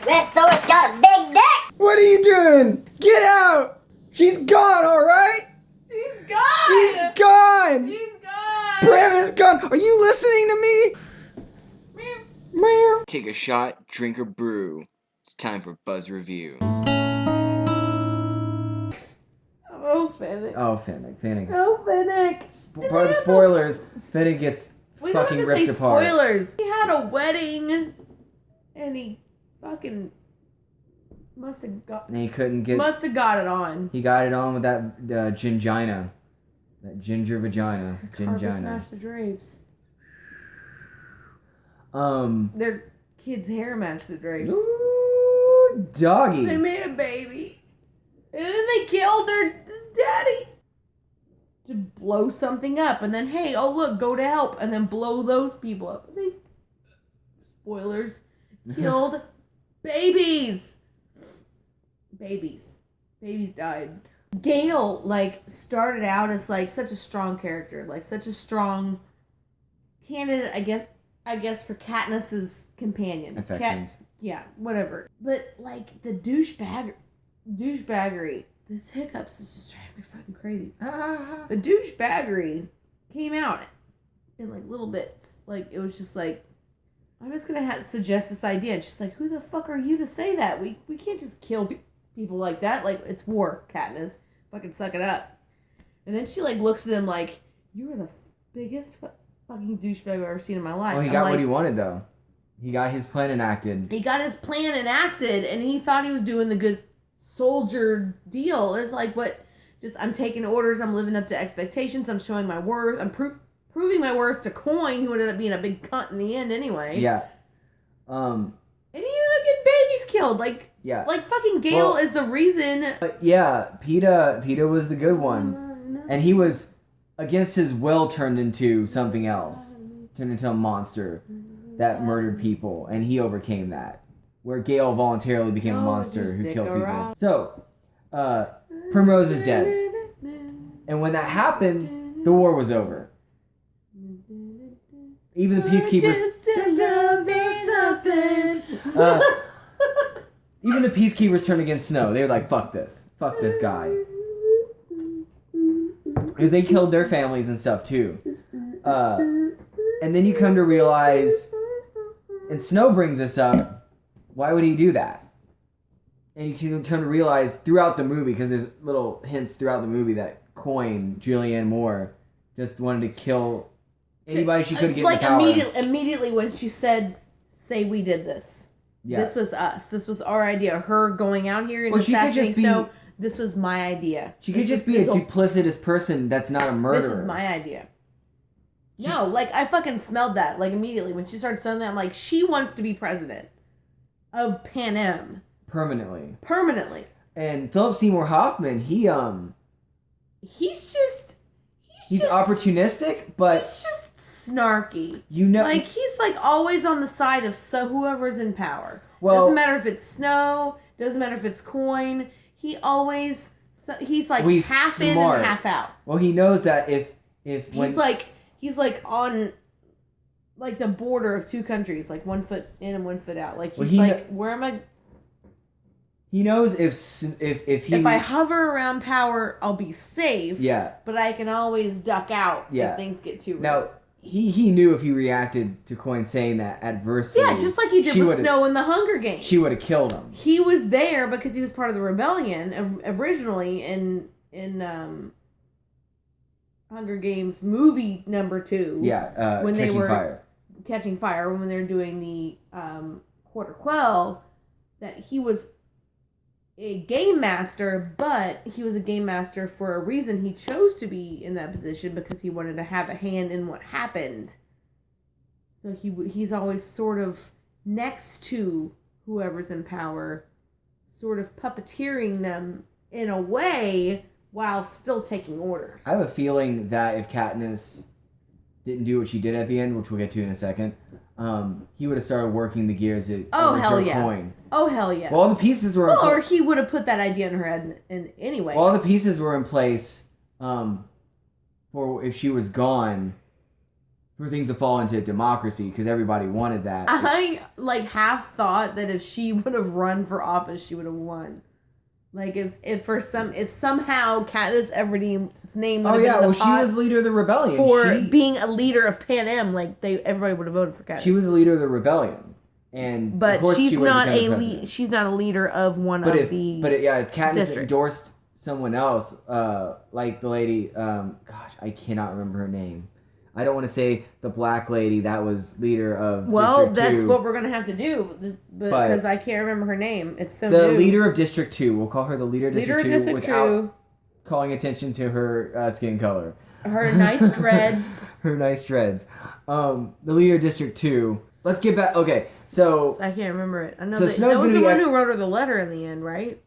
That sword's got a big dick! What are you doing? Get out! She's gone, alright? She's gone! She's gone! She's gone! Bram is gone! Are you listening to me? Meow. Take a shot, drink or brew. It's time for Buzz Review. Oh, Finnick. Oh, Finnick. Oh, Finnick. Part of the spoilers, Finnick gets We don't fucking have to ripped say apart. spoilers. He had a wedding, and he fucking must have got And he couldn't get... it on. He got it on with that gingina. That ginger vagina. Carpet Gingina. smashed the drapes. Their kid's hair matched the drapes. Ooh, doggy. They made a baby. And then they killed his daddy. To blow something up. And then, hey, oh look, go to help. And then blow those people up. They, spoilers, killed babies. Babies died. Gale, started out as, such a strong character. Such a strong candidate, I guess for Katniss's companion. Affections. Yeah, whatever. But, the douchebaggery. This hiccups is just driving me fucking crazy. The douchebaggery came out in, little bits. It was just I'm just gonna suggest this idea. And she's like, who the fuck are you to say that? We can't just kill people like that. It's war, Katniss. Fucking suck it up. And then she, looks at him like, you are the biggest fucking douchebag I've ever seen in my life. Well, he got what he wanted, though. He got his plan enacted. And he thought he was doing the good soldier deal. It's I'm taking orders, I'm living up to expectations, I'm showing my worth, I'm proving my worth to Coin, who ended up being a big cunt in the end anyway. Yeah. And he ended up getting babies killed. Yeah. Fucking Gale is the reason. Yeah, PETA was the good one. And he was, against his will, turned into something else. Turned into a monster that murdered people. And he overcame that. Where Gale voluntarily became a monster who killed people. So, Primrose is dead. And when that happened, the war was over. Even the peacekeepers... even the peacekeepers turned against Snow. They were like, fuck this. Fuck this guy. Because they killed their families and stuff, too. And then you come to realize... And Snow brings this up. Why would he do that? And you can come to realize throughout the movie, because there's little hints throughout the movie that Coin, Julianne Moore, just wanted to kill anybody she could get in power. Immediately when she said, say we did this. Yeah. This was us. This was our idea. Her going out here and assassinating Snow. This was my idea. She could just be a duplicitous person that's not a murderer. This is my idea. No, I fucking smelled that. Immediately when she started saying that, I'm like, she wants to be president of Panem. Permanently. And Philip Seymour Hoffman, he's opportunistic, but he's just snarky. He's always on the side of whoever's in power. Well, doesn't matter if it's Snow, doesn't matter if it's Coin. He's he's half smart. in and half out. Well, he knows that if he's on the border of two countries, 1 foot in and 1 foot out. Where am I? He knows if I hover around power, I'll be safe. Yeah. But I can always duck out if things get too. Now he knew if he reacted to Coin saying that adversely. Yeah, just like he did with Snow in the Hunger Games. She would have killed him. He was there because he was part of the rebellion originally in Hunger Games movie number 2. Yeah, when Catching they were Fire. Catching Fire, when they were doing the Quarter Quell, that he was a game master, but he was a game master for a reason. He chose to be in that position because he wanted to have a hand in what happened. So he's always sort of next to whoever's in power, sort of puppeteering them in a way while still taking orders. I have a feeling that if Katniss didn't do what she did at the end, which we'll get to in a second, he would have started working the gears at Coin. Oh, hell yeah. Well, all the pieces were in place. Or he would have put that idea in her head anyway. Well, all the pieces were in place for if she was gone, for things to fall into democracy because everybody wanted that. I like half thought that if she would have run for office, she would have won. Like if somehow Katniss Everdeen's name would have been in the she pot was leader of the rebellion for being a leader of Pan Am, like everybody would have voted for Katniss. She was the leader of the rebellion, and but of course she's she not she's not a leader of one of the. But if Katniss districts. endorsed someone else, like the lady, gosh, I cannot remember her name. I don't want to say the black lady that was leader of District 2. That's what we're gonna have to do, because I can't remember her name. It's so the new. leader of District 2. We'll call her the leader of District 2 without 2. calling attention to her skin color. Her nice dreads. Her nice dreads. The leader of District 2. Let's get back. Okay, so I can't remember it. I know so that Snow's was gonna the be one who wrote her the letter in the end, right?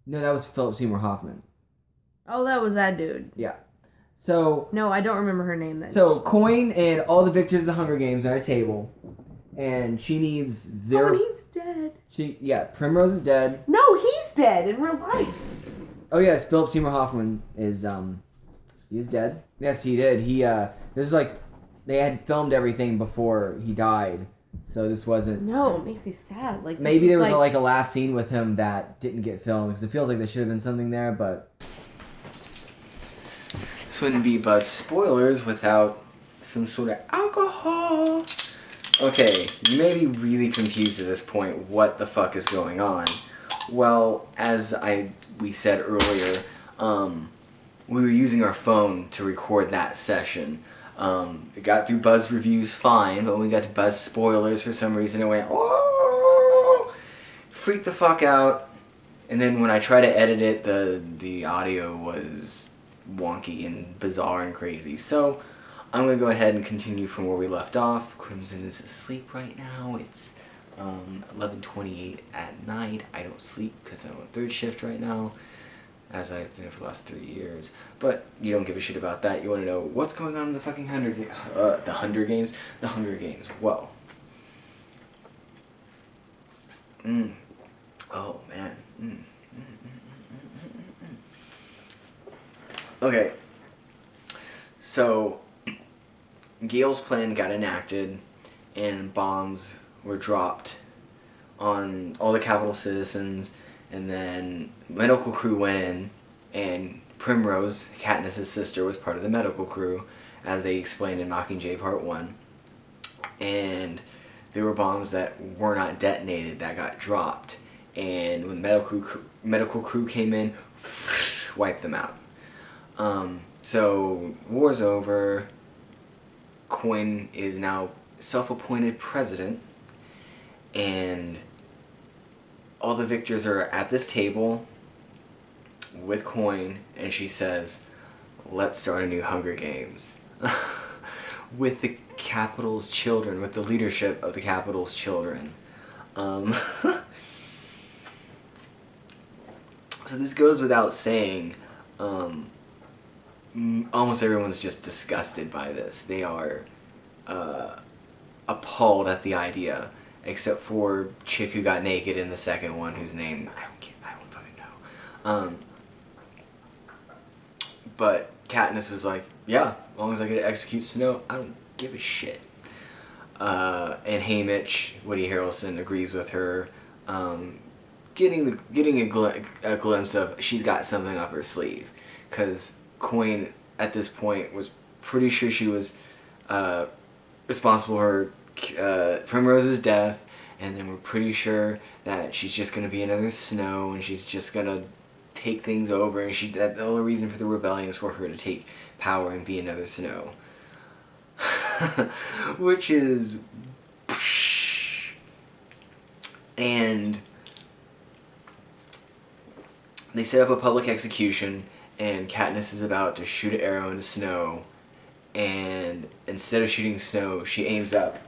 No, that was Philip Seymour Hoffman. Oh, that was that dude. Yeah. So no, I don't remember her name then. So Coin and all the victors of the Hunger Games are at a table, and she needs their. Oh, he's dead. Primrose is dead. No, he's dead in real life. Oh yes, Philip Seymour Hoffman is he is dead. Yes, he did. He there's like they had filmed everything before he died, so this wasn't. No, it makes me sad. Like maybe there was like a last scene with him that didn't get filmed because it feels like there should have been something there, but. This wouldn't be Buzz spoilers without some sort of alcohol. Okay, you may be really confused at this point what the fuck is going on. Well, as we said earlier, we were using our phone to record that session. It got through Buzz reviews fine, but when we got to Buzz spoilers for some reason it went, oh, freaked the fuck out. And then when I tried to edit it, the audio was wonky and bizarre and crazy. So I'm going to go ahead and continue from where we left off. Crimson is asleep right now. It's 11:28 at night. I don't sleep because I'm on third shift right now, as I've been for the last 3 years. But you don't give a shit about that. You want to know what's going on in the fucking Hunger Games? The Hunger Games. Well. Oh, man. Okay, so Gale's plan got enacted and bombs were dropped on all the Capitol citizens, and then medical crew went in, and Primrose, Katniss' sister, was part of the medical crew, as they explained in Mockingjay Part 1, and there were bombs that were not detonated that got dropped, and when the medical crew came in, wiped them out. So, war's over. Coin is now self-appointed president, and all the victors are at this table with Coin, and she says, let's start a new Hunger Games. With the Capitol's children, with the leadership of the Capitol's children. So this goes without saying, almost everyone's just disgusted by this. They are appalled at the idea, except for chick who got naked in the second one, whose name I don't fucking know. But Katniss was like, yeah, as long as I get to execute Snow, I don't give a shit. And Haymitch, Woody Harrelson, agrees with her, getting a glimpse of she's got something up her sleeve, because Coin at this point was pretty sure she was responsible for Primrose's death, and then we're pretty sure that she's just gonna be another Snow, and she's just gonna take things over, and that the only reason for the rebellion is for her to take power and be another Snow. Which is... And they set up a public execution, and Katniss is about to shoot an arrow into Snow, and instead of shooting Snow, she aims up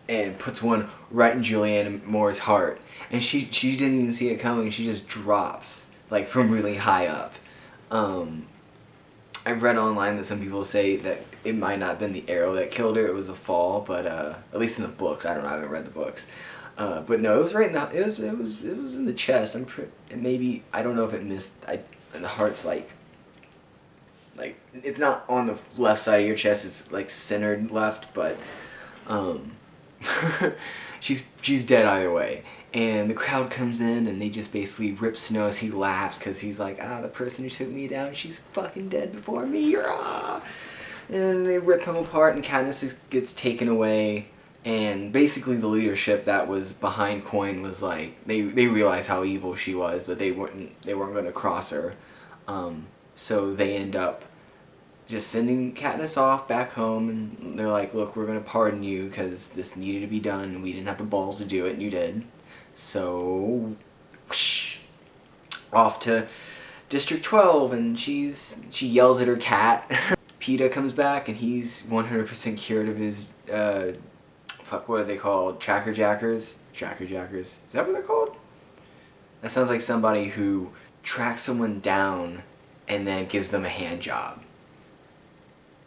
and puts one right in Julianne Moore's heart, and she didn't even see it coming. She just drops, like, from really high up. I've read online that some people say that it might not have been the arrow that killed her, it was the fall, but at least in the books. I don't know, I haven't read the books. But no, it was right in the, it was in the chest. Maybe, I don't know if it missed, and the heart's like like it's not on the left side of your chest. It's like centered left, but she's dead either way. And the crowd comes in and they just basically rip Snow as he laughs because he's like, the person who took me down, she's fucking dead before me. And they rip him apart and Katniss gets taken away. And basically the leadership that was behind Coin was like, they realized how evil she was, but they weren't going to cross her. So they end up just sending Katniss off back home, and they're like, look, we're going to pardon you because this needed to be done and we didn't have the balls to do it, and you did. So, whoosh, off to District 12, and she yells at her cat. PETA comes back, and he's 100% cured of his, what are they called? Tracker Jackers? Tracker Jackers. Is that what they're called? That sounds like somebody who tracks someone down and then gives them a hand job.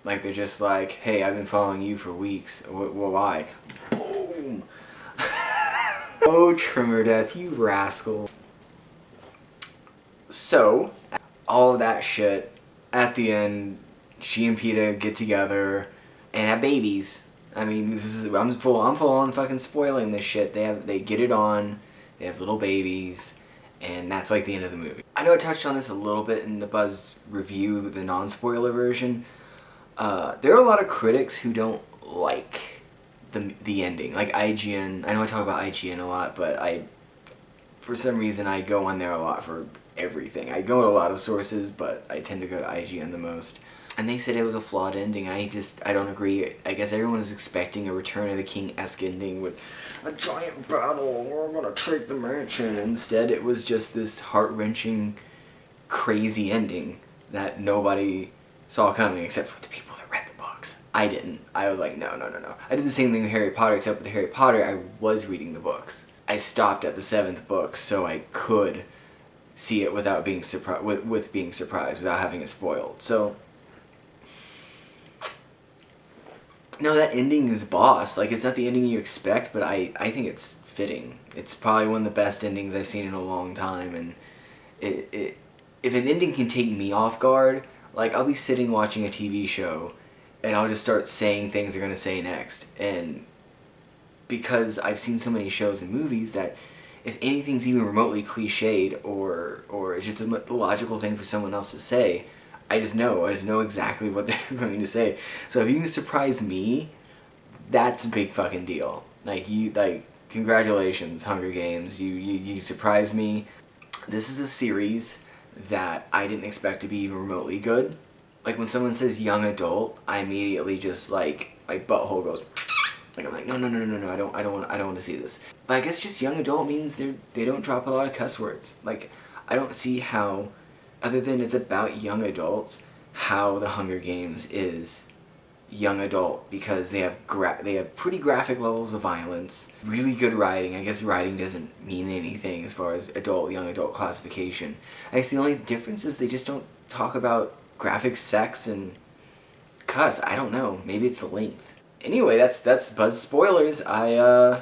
Like they're just like, hey, I've been following you for weeks. Why? Boom! Oh, Trimmer Death, you rascal. So, all of that shit, at the end, she and PETA get together and have babies. I mean, I'm full on fucking spoiling this shit. They get it on, they have little babies, and that's like the end of the movie. I know I touched on this a little bit in the Buzz review, the non-spoiler version. There are a lot of critics who don't like the ending. Like IGN, I know I talk about IGN a lot, but for some reason I go on there a lot for everything. I go to a lot of sources, but I tend to go to IGN the most. And they said it was a flawed ending. I don't agree. I guess everyone was expecting a Return of the King-esque ending with a giant battle, we're gonna take the mansion. Instead, it was just this heart-wrenching, crazy ending that nobody saw coming except for the people that read the books. I didn't. I was like, no. I did the same thing with Harry Potter, except with Harry Potter, I was reading the books. I stopped at the 7th book so I could see it without being with being surprised, without having it spoiled. So, no, that ending is boss. Like, it's not the ending you expect, but I think it's fitting. It's probably one of the best endings I've seen in a long time, and if an ending can take me off guard, like, I'll be sitting watching a TV show, and I'll just start saying things they're gonna say next, and because I've seen so many shows and movies that if anything's even remotely cliched or it's just a logical thing for someone else to say, I just know exactly what they're going to say. So if you can surprise me, that's a big fucking deal. Congratulations, Hunger Games. You surprised me. This is a series that I didn't expect to be even remotely good. Like, when someone says young adult, I immediately just, like, my butthole goes, like, I'm like, no, I don't want to see this. But I guess just young adult means they don't drop a lot of cuss words. Like, I don't see how, other than it's about young adults, how the Hunger Games is young adult, because they have pretty graphic levels of violence, really good writing. I guess writing doesn't mean anything as far as young adult classification. I guess the only difference is they just don't talk about graphic sex and cuss. I don't know. Maybe it's the length. Anyway, that's Buzz spoilers. I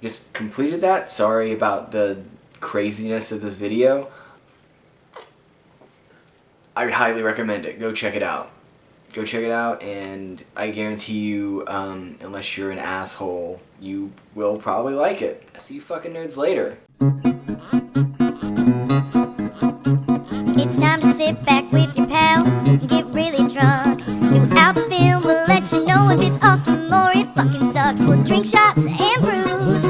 just completed that. Sorry about the craziness of this video. I highly recommend it. Go check it out. Go check it out, and I guarantee you, unless you're an asshole, you will probably like it. See you fucking nerds later. It's time to sit back with your pals and get really drunk. Throughout the film, we'll let you know if it's awesome or it fucking sucks. We'll drink shots and brews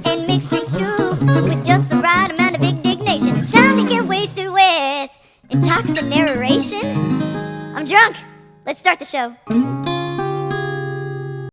and mix drinks too, with just the right amount of indignation. It's time to get wasted with intoxicant narration. I'm drunk. Let's start the show.